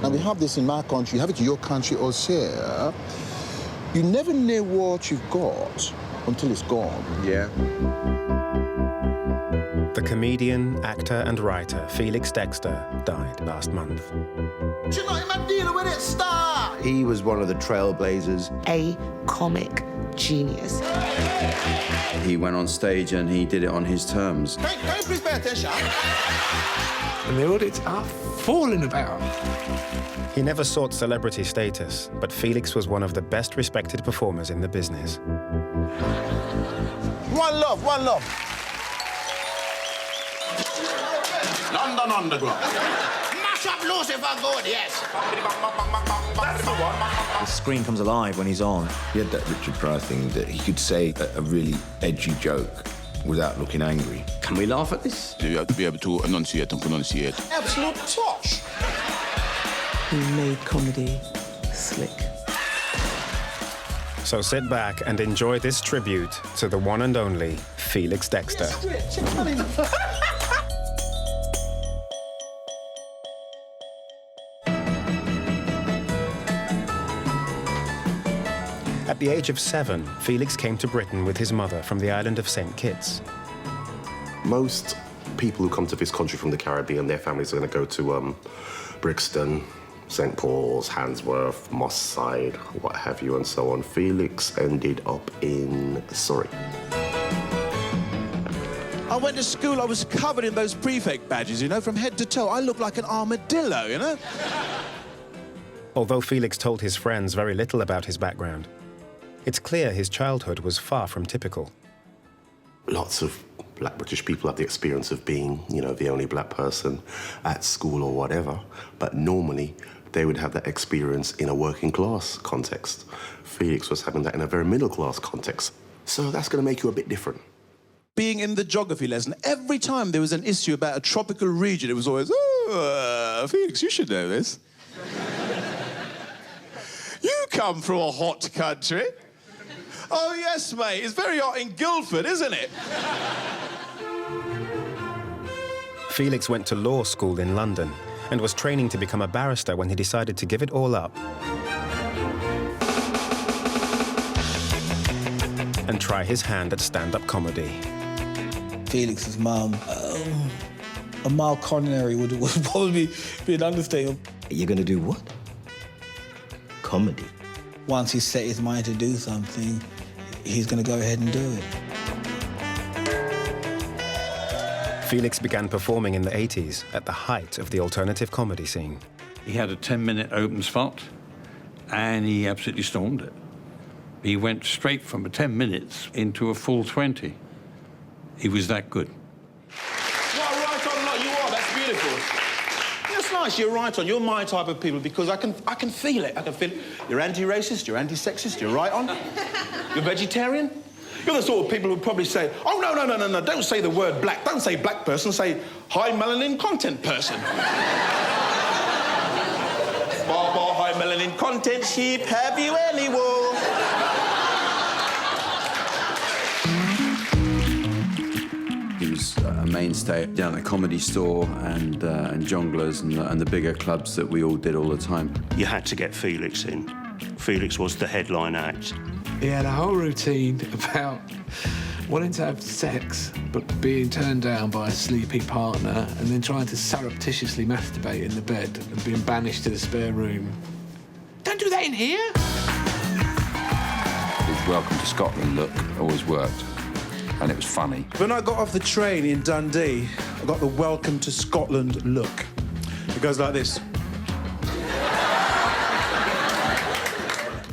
And we have this in my country, you have it in your country also. Yeah? You never know what you've got until it's gone. Yeah. The comedian, actor and writer Felix Dexter died last month. You're not even dealing with it, star! He was one of the trailblazers. A comic genius. He went on stage and he did it on his terms. Can you please pay attention? And the audience are falling about. He never sought celebrity status, but Felix was one of the best respected performers in the business. One love, one love. London Underground. Mash up Lucifer good, yes. The screen comes alive when he's on. He had that Richard Pryor thing that he could say a really edgy joke without looking angry. Can we laugh at this? You have to be able to enunciate and pronunciate. Absolute touch. He made comedy slick. So sit back and enjoy this tribute to the one and only Felix Dexter. At the age of 7, Felix came to Britain with his mother from the island of St. Kitts. Most people who come to this country from the Caribbean, their families are going to go to Brixton, St. Paul's, Handsworth, Moss Side, what have you, and so on. Felix ended up in Surrey. I went to school, I was covered in those prefect badges, you know, from head to toe. I looked like an armadillo, you know? Although Felix told his friends very little about his background, it's clear his childhood was far from typical. Lots of black British people have the experience of being, you know, the only black person at school or whatever, but normally they would have that experience in a working class context. Felix was having that in a very middle class context. So that's going to make you a bit different. Being in the geography lesson, every time there was an issue about a tropical region, it was always, oh, Felix, you should know this. You come from a hot country. Oh, yes, mate, it's very hot in Guildford, isn't it? Felix went to law school in London and was training to become a barrister when he decided to give it all up and try his hand at stand-up comedy. Felix's mum, a mild coronary would probably be an understatement. You're going to do what? Comedy. Once he's set his mind to do something, he's going to go ahead and do it. Felix began performing in the 80s at the height of the alternative comedy scene. He had a 10-minute open spot, and he absolutely stormed it. He went straight from a 10 minutes into a full 20. He was that good. What a right on lot you are, that's beautiful. That's nice, you're right on, you're my type of people because I can feel it, I can feel it. You're anti-racist, you're anti-sexist, you're right on. You're vegetarian. You're the sort of people who probably say, oh, no, don't say the word black, don't say black person, say high melanin content person. Baba, high melanin content sheep, have you any wool? He was a mainstay down at the Comedy Store and Jongleurs and the bigger clubs that we all did all the time. You had to get Felix in. Felix was the headline act. He had a whole routine about wanting to have sex, but being turned down by a sleepy partner, and then trying to surreptitiously masturbate in the bed and being banished to the spare room. Don't do that in here! His Welcome to Scotland look always worked, and it was funny. When I got off the train in Dundee, I got the Welcome to Scotland look. It goes like this.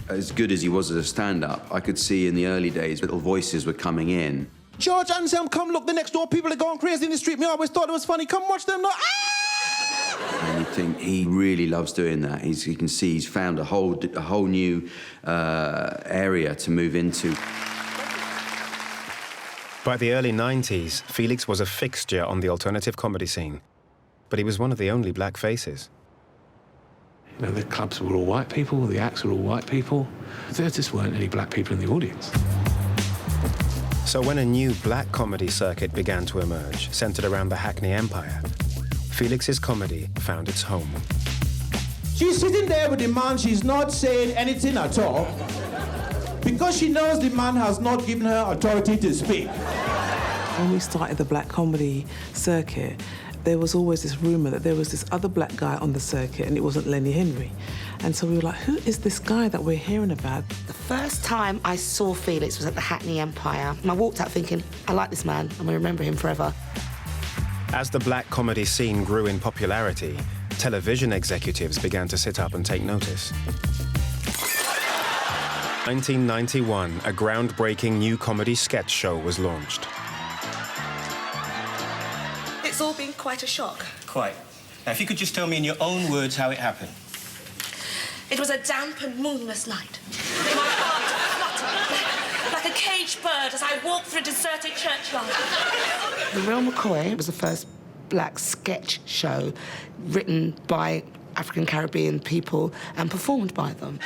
As good as he was as a stand-up, I could see in the early days little voices were coming in. George Anselm, come look, the next door people are going crazy in the street. Me, I always thought it was funny. Come watch them now. Ah! And you think he really loves doing that. You can see he's found a whole new area to move into. By the early 90s, Felix was a fixture on the alternative comedy scene, but he was one of the only black faces. You know, the clubs were all white people, the acts were all white people. There just weren't any black people in the audience. So when a new black comedy circuit began to emerge, centered around the Hackney Empire, Felix's comedy found its home. She's sitting there with the man, she's not saying anything at all because she knows the man has not given her authority to speak. When we started the black comedy circuit, there was always this rumour that there was this other black guy on the circuit and it wasn't Lenny Henry. And so we were like, who is this guy that we're hearing about? The first time I saw Felix was at the Hackney Empire. And I walked out thinking, I like this man, I'm gonna remember him forever. As the black comedy scene grew in popularity, television executives began to sit up and take notice. 1991, a groundbreaking new comedy sketch show was launched. It's all been quite a shock. Quite. Now, if you could just tell me in your own words how it happened. It was a damp and moonless night. My heart fluttered like a caged bird as I walked through a deserted churchyard. The Real McCoy was the first black sketch show written by African Caribbean people and performed by them.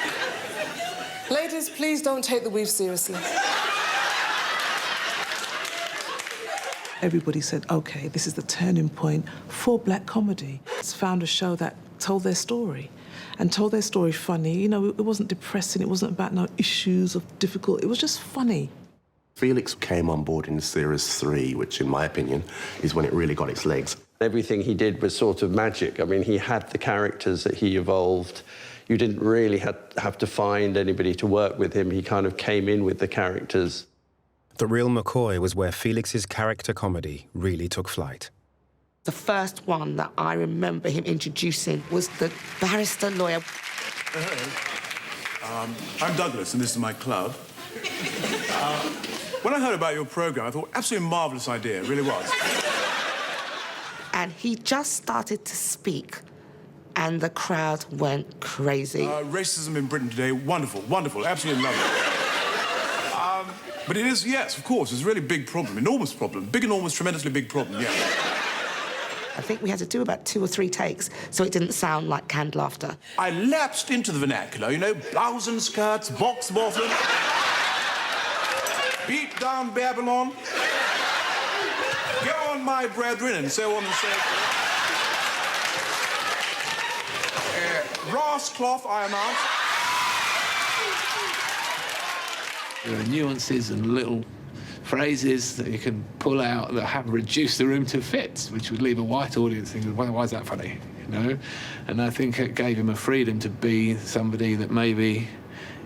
Ladies, please don't take the weave seriously. Everybody said, OK, this is the turning point for black comedy. It's found a show that told their story, and told their story funny. You know, it wasn't depressing, it wasn't about no issues of difficult, it was just funny. Felix came on board in Series 3, which, in my opinion, is when it really got its legs. Everything he did was sort of magic. I mean, he had the characters that he evolved. You didn't really have to find anybody to work with him. He kind of came in with the characters. The Real McCoy was where Felix's character comedy really took flight. The first one that I remember him introducing was the barrister lawyer. I'm Douglas, and this is my club. When I heard about your programme, I thought, absolutely marvellous idea, it really was. And he just started to speak, and the crowd went crazy. Racism in Britain today, wonderful, wonderful, absolutely lovely. But it is, yes, of course, it's a really big problem, enormous problem. Big, enormous, tremendously big problem, yeah. I think we had to do about 2 or 3 takes so it didn't sound like canned laughter. I lapsed into the vernacular, you know, blouse and skirts, box bottom, beat down Babylon, go on my brethren, and so on and so forth. Brass cloth I am out. There are nuances and little phrases that you can pull out that have reduced the room to fits, which would leave a white audience thinking, why is that funny, you know? And I think it gave him a freedom to be somebody that maybe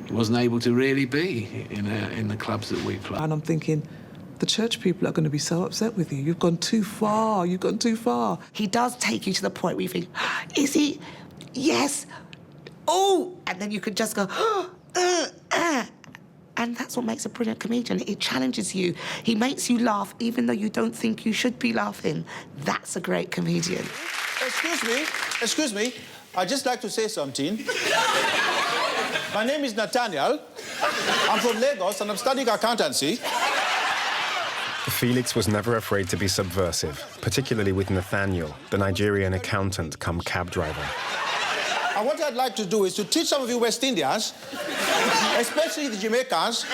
he wasn't able to really be in the clubs that we play. And I'm thinking, the church people are going to be so upset with you. You've gone too far, you've gone too far. He does take you to the point where you think, is he? Yes. Oh! And then you could just go, And that's what makes a brilliant comedian. It challenges you. He makes you laugh even though you don't think you should be laughing. That's a great comedian. Excuse me. I'd just like to say something. My name is Nathaniel. I'm from Lagos and I'm studying accountancy. Felix was never afraid to be subversive, particularly with Nathaniel, the Nigerian accountant come cab driver. And what I'd like to do is to teach some of you West Indians, especially the Jamaicans,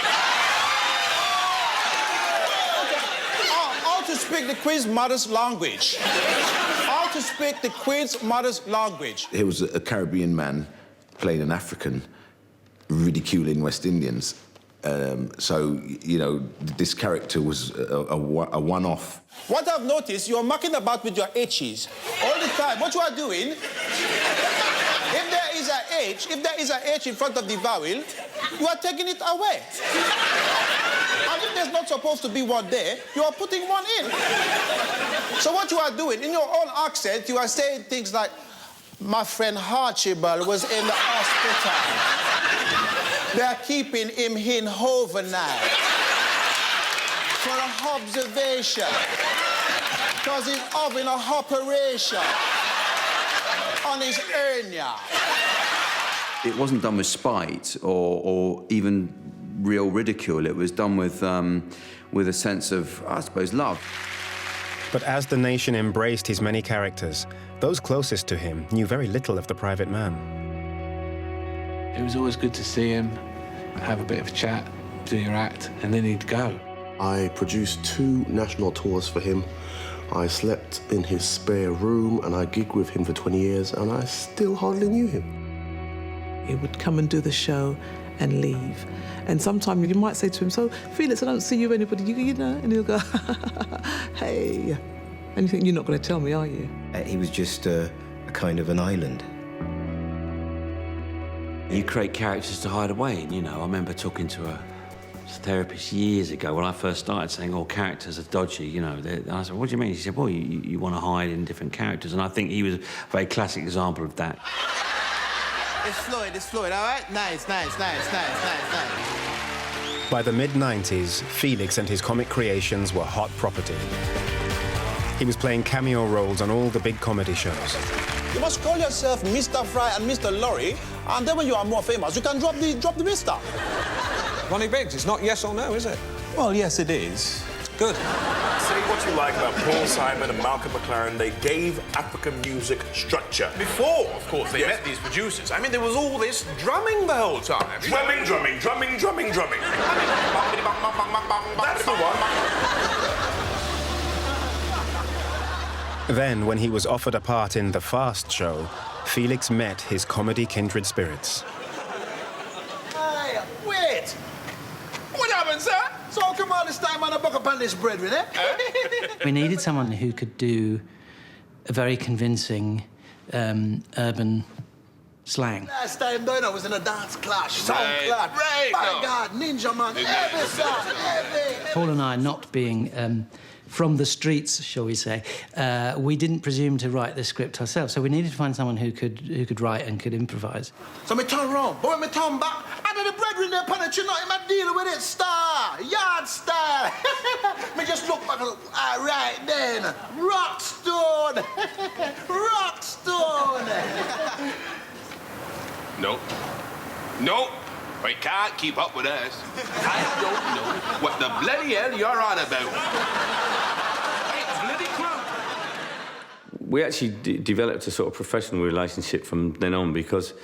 how to speak the Queen's mother's language. How to speak the Queen's mother's language. He was a Caribbean man playing an African, ridiculing West Indians. So, you know, this character was a one-off. What I've noticed, you're mucking about with your H's all the time. What you are doing, if there is an H in front of the vowel, you are taking it away. And if there's not supposed to be one there, you are putting one in. So what you are doing, in your own accent, you are saying things like, my friend Archibald was in the hospital. They are keeping him in overnight for an observation because he's having an operation on his hernia. It wasn't done with spite or even real ridicule. It was done with a sense of, I suppose, love. But as the nation embraced his many characters, those closest to him knew very little of the private man. It was always good to see him, have a bit of a chat, do your act, and then he'd go. I produced 2 national tours for him. I slept in his spare room and I gigged with him for 20 years and I still hardly knew him. He would come and do the show and leave. And sometimes you might say to him, so, Felix, I don't see you anybody, you know, and he'll go, hey. And you think, you're not going to tell me, are you? He was just a kind of an island. You create characters to hide away, and, you know, I remember talking to a therapist years ago when I first started saying, oh, characters are dodgy, you know. And I said, what do you mean? He said, well, you want to hide in different characters. And I think he was a very classic example of that. It's Floyd, all right? Nice. By the mid-90s, Felix and his comic creations were hot property. He was playing cameo roles on all the big comedy shows. You must call yourself Mr. Fry and Mr. Laurie, and then when you are more famous, you can drop the Mister. Ronnie Biggs, it's not yes or no, is it? Well, yes, it is. Good. Say what you like about Paul Simon and Malcolm McLaren, they gave African music structure. Before, of course, they met these producers. I mean, there was all this drumming the whole time. Drumming. That's the one. Then, when he was offered a part in The Fast Show, Felix met his comedy kindred spirits. Hey, wait! What happened, sir? So come on this time on a buck upon this brethren, eh? We needed someone who could do a very convincing urban slang. Last time, though, I was in a dance clash, song clash, by God, Ninja Man, every song, every... Paul and I, not being from the streets, shall we say, we didn't presume to write the script ourselves, so we needed to find someone who could write and could improvise. So me turn round, but when me turn back, under the brethren there upon it, you know, I'm dealing with it, yard style. Me just look back and look, all right then, Rockstone, Rockstone. Nope. We can't keep up with us. I don't know what the bloody hell you're on about. Bloody crap. We actually developed a sort of professional relationship from then on because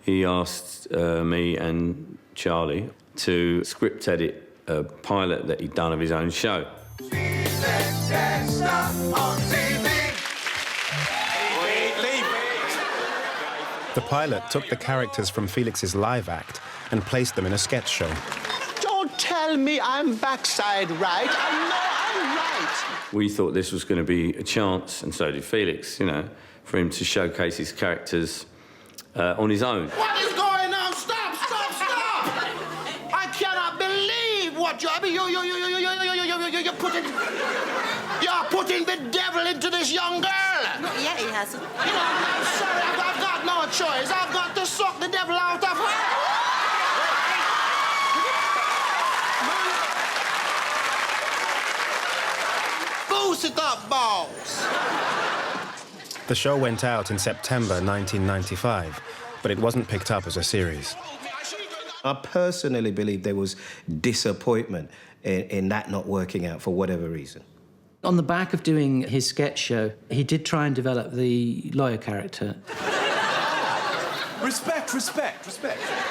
he asked me and Charlie to script edit a pilot that he'd done of his own show. The pilot took the characters from Felix's live act and placed them in a sketch show. Don't tell me I'm backside right. I know I'm right. We thought this was going to be a chance, and so did Felix, you know, for him to showcase his characters on his own. What is going on? Stop! I cannot believe what you're putting the devil into this young girl. Not yet, he hasn't. You know, I'm sorry, I've got no choice. I've got to suck the devil out of her. Boost it up, balls. The show went out in September 1995, but it wasn't picked up as a series. I personally believe there was disappointment in that not working out for whatever reason. On the back of doing his sketch show, he did try and develop the lawyer character. Respect.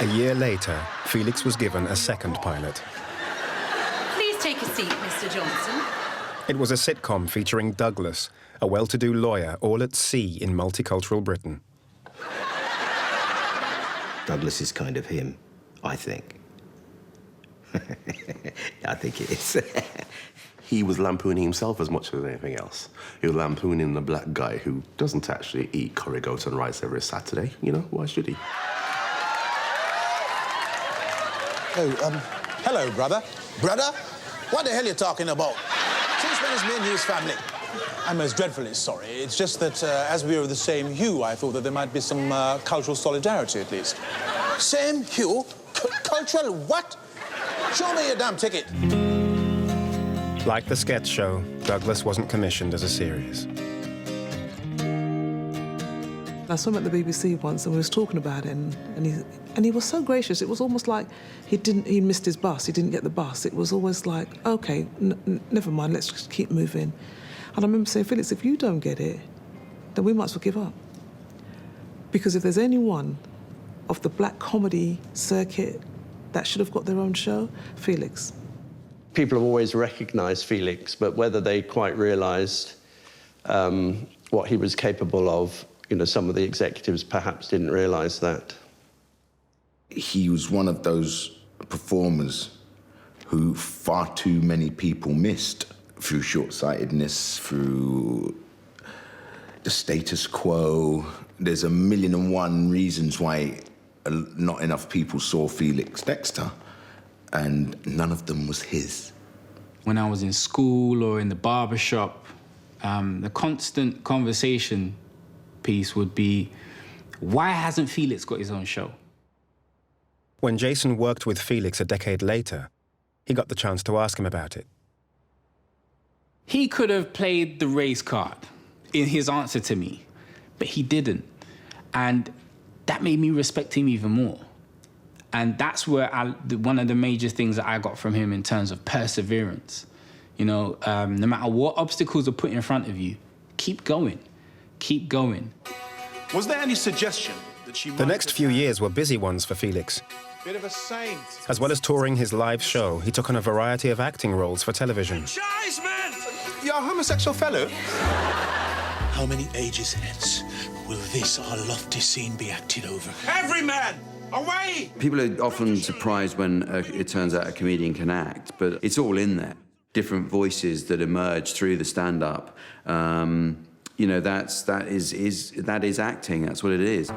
A year later, Felix was given a second pilot. Please take a seat, Mr. Johnson. It was a sitcom featuring Douglas, a well-to-do lawyer all at sea in multicultural Britain. Douglas is kind of him, I think. I think it is. He was lampooning himself as much as anything else. He was lampooning the black guy who doesn't actually eat curry goat and rice every Saturday. You know, why should he? Hello, brother. Brother? What the hell are you talking about? Since when is me and his family? I'm most dreadfully sorry. It's just that as we are of the same hue, I thought that there might be some cultural solidarity, at least. Same hue? Cultural what? Show me your damn ticket. Like the sketch show, Douglas wasn't commissioned as a series. I saw him at the BBC once, and we was talking about it, and he was so gracious. It was almost like he missed his bus. He didn't get the bus. It was always like, okay, never mind. Let's just keep moving. And I remember saying, Felix, if you don't get it, then we might as well give up. Because if there's anyone of the black comedy circuit that should have got their own show, Felix. People have always recognised Felix, but whether they quite realised what he was capable of, you know, some of the executives perhaps didn't realise that. he was one of those performers who far too many people missed through short-sightedness, through the status quo. There's 1,000,001 reasons why not enough people saw Felix Dexter, and none of them was his. When I was in school or in the barber shop, the constant conversation piece would be, why hasn't Felix got his own show? When Jason worked with Felix a decade later, he got the chance to ask him about it. He could have played the race card in his answer to me, but he didn't. And that made me respect him even more. And that's where one of the major things that I got from him in terms of perseverance. You know, no matter what obstacles are put in front of you, keep going. Keep going. Was there any suggestion that she The next few years were busy ones for Felix. Bit of a saint. As well as touring his live show, he took on a variety of acting roles for television. You're a homosexual fellow? How many ages hence will this our lofty scene be acted over? Every man! Away! People are often surprised when it turns out a comedian can act, but it's all in there. Different voices that emerge through the stand-up. You know, that is acting. That's what it is.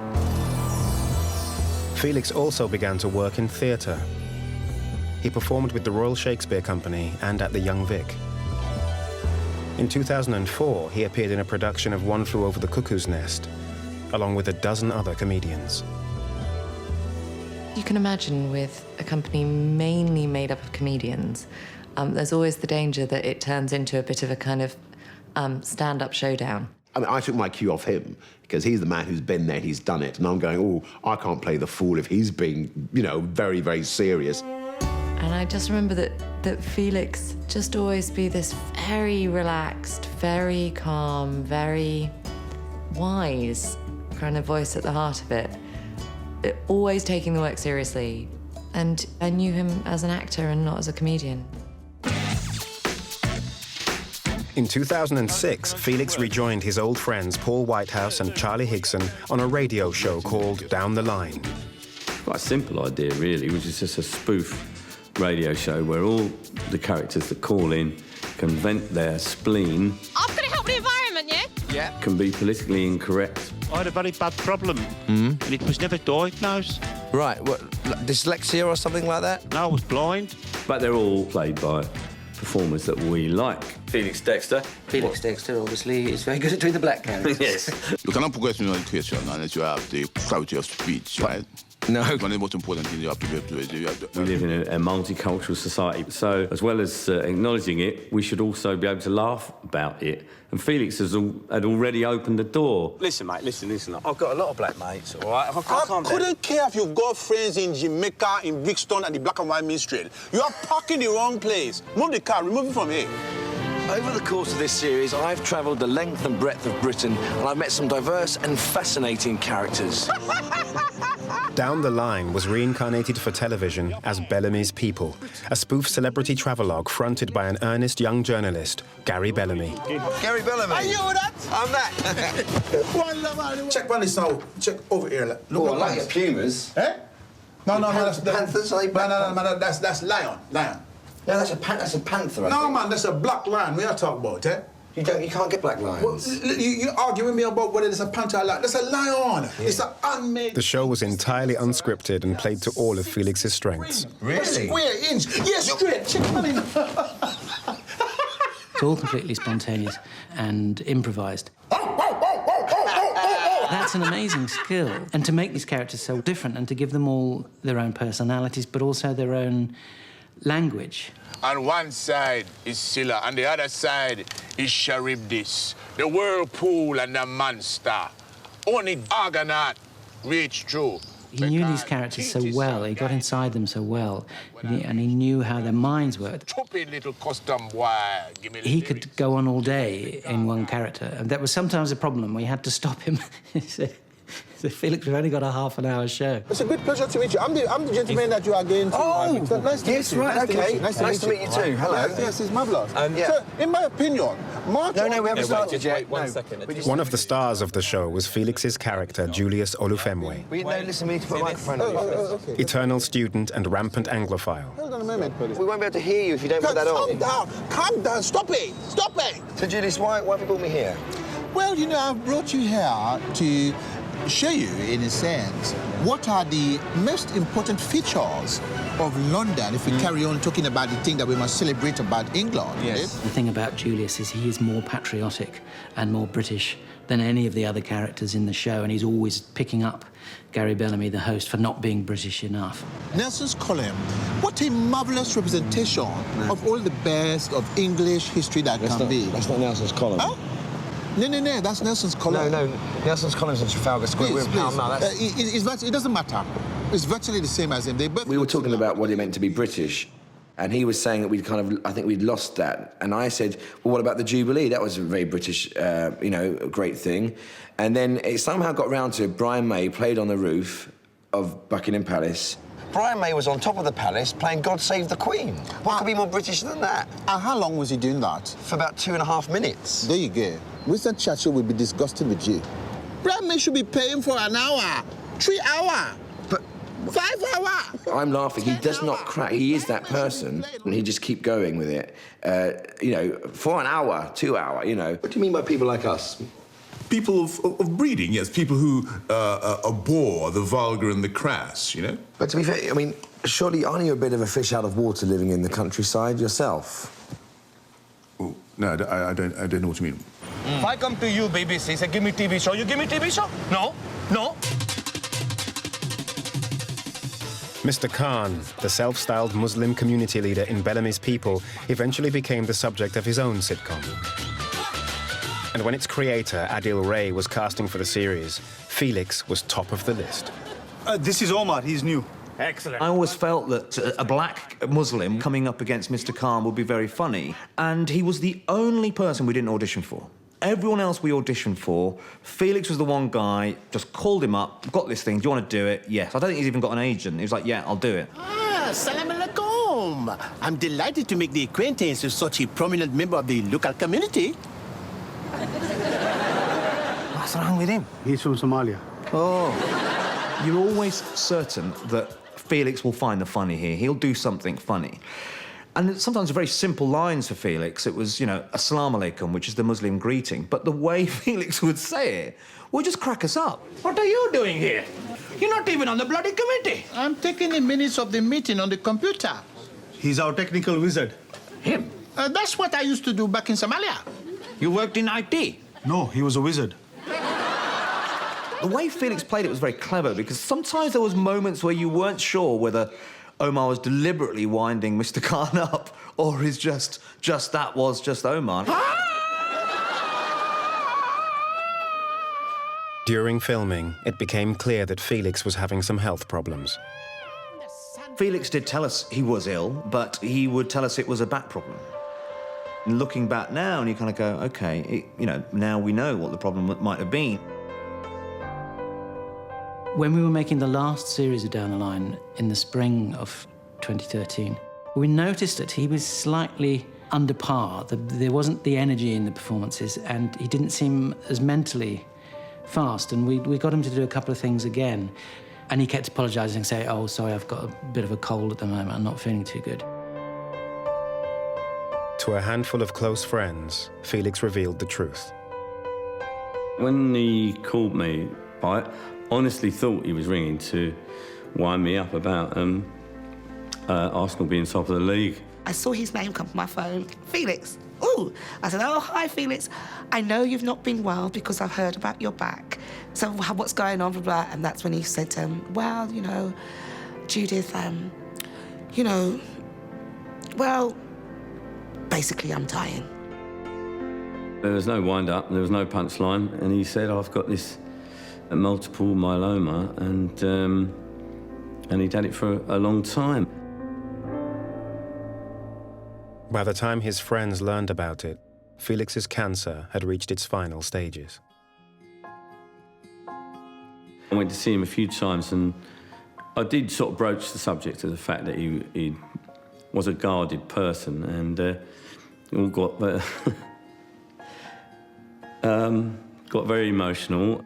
Felix also began to work in theatre. He performed with the Royal Shakespeare Company and at the Young Vic. In 2004, he appeared in a production of One Flew Over the Cuckoo's Nest, along with a dozen other comedians. You can imagine with a company mainly made up of comedians, there's always the danger that it turns into a bit of a kind of stand-up showdown. I mean, I took my cue off him because he's the man who's been there, he's done it. And I'm going, oh, I can't play the fool if he's being, you know, very, very serious. And I just remember that Felix just always be this very relaxed, very calm, very wise kind of voice at the heart of it. Always taking the work seriously. And I knew him as an actor and not as a comedian. In 2006, Felix rejoined his old friends Paul Whitehouse and Charlie Higson on a radio show called Down the Line. Quite a simple idea, really, which is just a spoof radio show where all the characters that call in can vent their spleen. I'm going to help the environment, yeah? Yeah. Can be politically incorrect. I had a very bad problem, and it was never diagnosed. Right, what, dyslexia or something like that? No, I was blind. But they're all played by performers that we like. Felix Dexter. Felix Dexter, obviously, is very good at doing the black characters. Yes. You cannot progress in education unless you have the clarity of speech, right? No. One of the most important things you have to be able to do. We live in a multicultural society, so as well as acknowledging it, we should also be able to laugh about it. And Felix had already opened the door. Listen, mate, listen. I've got a lot of black mates, all right? I couldn't care if you've got friends in Jamaica, in Brixton, and the Black and White Minstrel. You are parking the wrong place. Move the car, remove it from here. Over the course of this series, I've travelled the length and breadth of Britain, and I've met some diverse and fascinating characters. Down the Line was reincarnated for television as Bellamy's People, a spoof celebrity travelogue fronted by an earnest young journalist, Gary Bellamy. Gary Bellamy. Are you that? I'm that. Check one this now. Check over here. Look, I like your pumas. Eh? No, that's panthers. No, that's lion. No, that's a panther. No, man, that's a black lion. We are talking about, eh? You can't get black lions. Well, you argue with me about whether it's a panther or lion. That's a lion. Yeah. It's an unmade. The show was entirely unscripted and played to all of Felix's strengths. Really? Square inch. Yes, straight. Check money. It's all completely spontaneous and improvised. That's an amazing skill. And to make these characters so different and to give them all their own personalities, but also their own language. On one side is Scylla, and the other side is Charybdis, the whirlpool and the monster. Only Argonaut reach through. He knew these characters so well, he got inside them so well, and he knew how their minds worked. Little custom wire. He could go on all day in one character, and that was sometimes a problem. We had to stop him. So Felix, we've only got a half-an-hour show. It's a great pleasure to meet you. I'm the gentleman that you are going to. Nice to meet you. Right, okay. Nice to meet you too. Hello. Yes, it's marvellous. So, in my opinion, No, we haven't started yet. One second. One of the stars of the show was Felix's character, Julius Olufemwe. Listen, we need to put a microphone on. okay. Eternal student and rampant Anglophile. Hold on a moment. We won't be able to hear you if you don't put that on. Calm down. Stop it. So, Julius, why have you brought me here? Well, you know, I brought you here to show you, in a sense, what are the most important features of London if we carry on talking about the thing that we must celebrate about England. Yes. The thing about Julius is he is more patriotic and more British than any of the other characters in the show, and he's always picking up Gary Bellamy, the host, for not being British enough. Nelson's column, what a marvellous representation of all the best of English history that can be. That's not Nelson's column. Huh? No, that's Nelson's column. No, Nelson's column's in Trafalgar Square. Please. No, it doesn't matter. It's virtually the same as him. We were talking about what it meant to be British, and he was saying that I think we'd lost that. And I said, well, what about the Jubilee? That was a very British, great thing. And then it somehow got round to Brian May played on the roof of Buckingham Palace. Brian May was on top of the palace playing God Save the Queen. What could be more British than that? And how long was he doing that? For about 2.5 minutes. There you go. Winston Churchill will be disgusted with you. Brian May should be paying for an hour, 3 hours, but 5 hours. I'm laughing. He does not crack. He is that person, and he just keep going with it. For an hour, 2 hours. What do you mean by people like us? People of breeding, yes. People who abhor the vulgar and the crass, But to be fair, I mean, surely aren't you a bit of a fish out of water living in the countryside yourself? Oh, no, I don't know what you mean. If I come to you, BBC, say, give me TV show, you give me TV show? No. Mr. Khan, the self-styled Muslim community leader in Bellamy's People, eventually became the subject of his own sitcom. And when its creator, Adil Ray, was casting for the series, Felix was top of the list. This is Omar. He's new. Excellent. I always felt that a black Muslim coming up against Mr. Khan would be very funny, and he was the only person we didn't audition for. Everyone else we auditioned for, Felix was the one guy, just called him up, got this thing, do you want to do it? Yes. I don't think he's even got an agent. He was like, yeah, I'll do it. Salam alaikum. I'm delighted to make the acquaintance of such a prominent member of the local community. What's wrong with him? He's from Somalia. Oh. You're always certain that Felix will find the funny here. He'll do something funny. And sometimes very simple lines for Felix. It was, Assalamu alaikum, which is the Muslim greeting. But the way Felix would say it would just crack us up. What are you doing here? You're not even on the bloody committee. I'm taking the minutes of the meeting on the computer. He's our technical wizard. Him? That's what I used to do back in Somalia. You worked in IT? No, he was a wizard. The way Felix played it was very clever, because sometimes there was moments where you weren't sure whether Omar was deliberately winding Mr. Khan up, or is just that was just Omar. During filming, it became clear that Felix was having some health problems. Felix did tell us he was ill, but he would tell us it was a back problem. And looking back now, and you kind of go, OK, now we know what the problem might have been. When we were making the last series of Down the Line in the spring of 2013, we noticed that he was slightly under par. There wasn't the energy in the performances, and he didn't seem as mentally fast. And we got him to do a couple of things again. And he kept apologising and saying, oh, sorry, I've got a bit of a cold at the moment. I'm not feeling too good. To a handful of close friends, Felix revealed the truth. When he called me, I honestly thought he was ringing to wind me up about Arsenal being top of the league. I saw his name come from my phone. Felix. Ooh. I said, oh, hi, Felix. I know you've not been well because I've heard about your back. So what's going on, blah, blah. And that's when he said, well, Judith, basically I'm dying. There was no wind-up, there was no punchline, and he said, I've got this multiple myeloma, and he'd had it for a long time. By the time his friends learned about it, Felix's cancer had reached its final stages. I went to see him a few times, and I did sort of broach the subject of the fact that he was a guarded person, and all got got very emotional.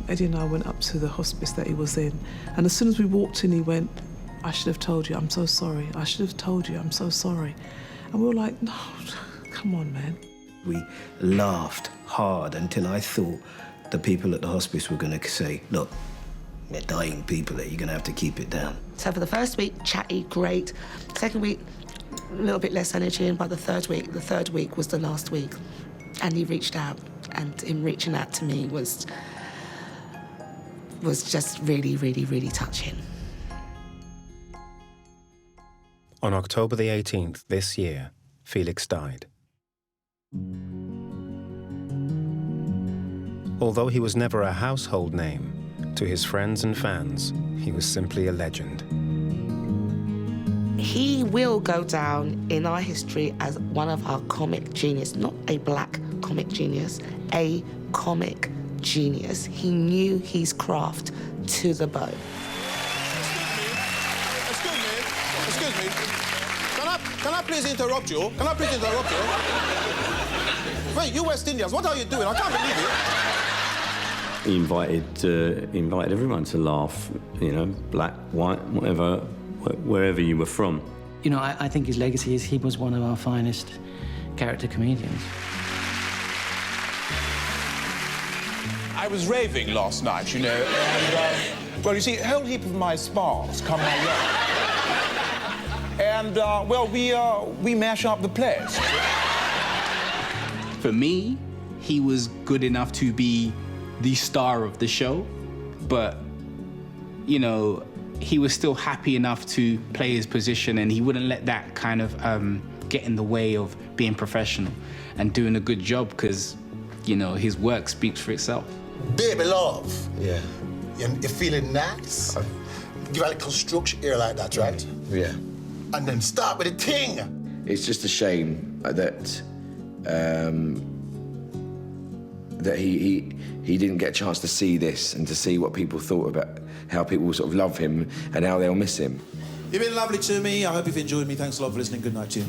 Eddie and I went up to the hospice that he was in, and as soon as we walked in, he went, "I should have told you, I'm so sorry. I should have told you, I'm so sorry." And we were like, no, come on, man. We laughed hard until I thought the people at the hospice were going to say, look, they're dying people, you're going to have to keep it down. So for the first week, chatty, great. Second week, a little bit less energy, and by the third week was the last week. And he reached out, and him reaching out to me was just really, really, really touching. On October the 18th this year, Felix died. Although he was never a household name, to his friends and fans, he was simply a legend. He will go down in our history as one of our comic genius, not a black comic genius, a comic genius. He knew his craft to the bone. Excuse me. Can I please interrupt you? Can I please interrupt you? Wait, you West Indians, what are you doing? I can't believe it. He invited everyone to laugh, you know, black, white, whatever, wherever you were from. You know, I think his legacy is he was one of our finest character comedians. I was raving last night, you know, and, well, you see, a whole heap of my spars come my way. And, well, we mash up the place. For me, he was good enough to be the star of the show, but, you know, he was still happy enough to play his position, and he wouldn't let that kind of get in the way of being professional and doing a good job, because, you know, his work speaks for itself. Baby love. Yeah. You're feeling nice? Give a little structure here like that, right? Yeah. And then start with the thing. It's just a shame that that he didn't get a chance to see this and to see what people thought about how people sort of love him and how they'll miss him. You've been lovely to me. I hope you've enjoyed me. Thanks a lot for listening. Good night to you.